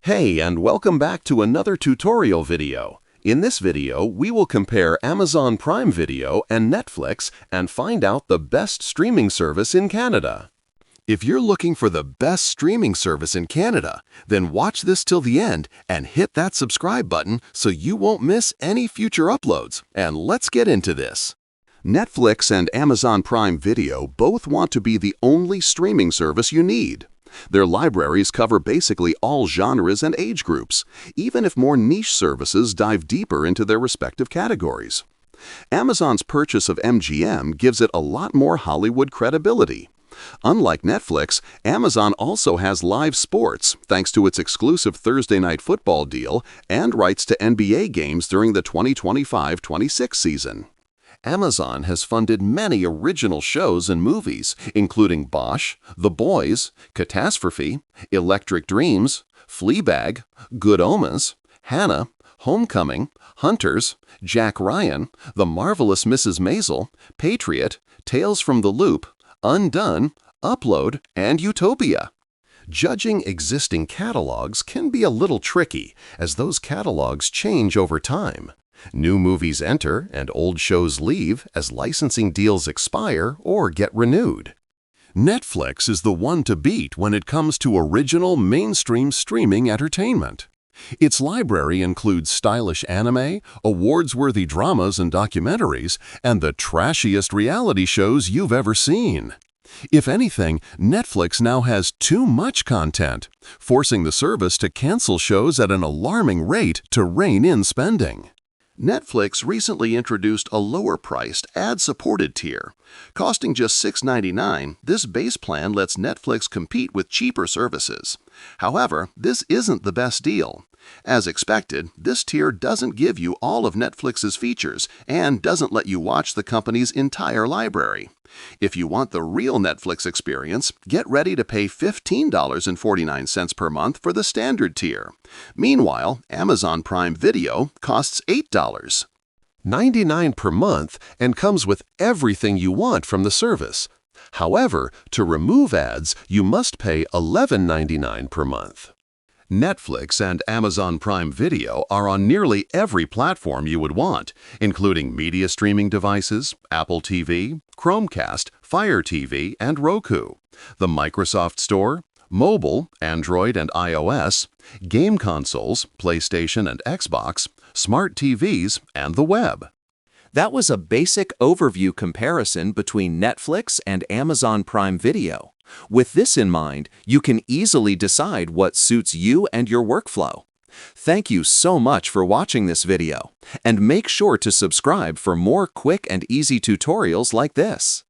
Hey, and welcome back to another tutorial video. In this video, we will compare Amazon Prime Video and Netflix and find out the best streaming service in Canada. If you're looking for the best streaming service in Canada, then watch this till the end and hit that subscribe button so you won't miss any future uploads. And let's get into this. Netflix and Amazon Prime Video both want to be the only streaming service you need. Their libraries cover basically all genres and age groups, even if more niche services dive deeper into their respective categories. Amazon's purchase of MGM gives it a lot more Hollywood credibility. Unlike Netflix, Amazon also has live sports thanks to its exclusive Thursday Night Football deal and rights to NBA games during the 2025-26 season. Amazon has funded many original shows and movies, including Bosch, The Boys, Catastrophe, Electric Dreams, Fleabag, Good Omens, Hannah, Homecoming, Hunters, Jack Ryan, The Marvelous Mrs. Maisel, Patriot, Tales from the Loop, Undone, Upload, and Utopia. Judging existing catalogs can be a little tricky, as those catalogs change over time. New movies enter and old shows leave as licensing deals expire or get renewed. Netflix is the one to beat when it comes to original mainstream streaming entertainment. Its library includes stylish anime, awards-worthy dramas and documentaries, and the trashiest reality shows you've ever seen. If anything, Netflix now has too much content, forcing the service to cancel shows at an alarming rate to rein in spending. Netflix recently introduced a lower-priced, ad-supported tier. Costing just $6.99, this base plan lets Netflix compete with cheaper services. However, this isn't the best deal. As expected, this tier doesn't give you all of Netflix's features and doesn't let you watch the company's entire library. If you want the real Netflix experience, get ready to pay $15.49 per month for the standard tier. Meanwhile, Amazon Prime Video costs $8.99 per month and comes with everything you want from the service. However, to remove ads, you must pay $11.99 per month. Netflix and Amazon Prime Video are on nearly every platform you would want, including media streaming devices, Apple TV, Chromecast, Fire TV, and Roku, the Microsoft Store, mobile, Android and iOS, game consoles, PlayStation and Xbox, smart TVs, and the web. That was a basic overview comparison between Netflix and Amazon Prime Video. With this in mind, you can easily decide what suits you and your workflow. Thank you so much for watching this video, and make sure to subscribe for more quick and easy tutorials like this.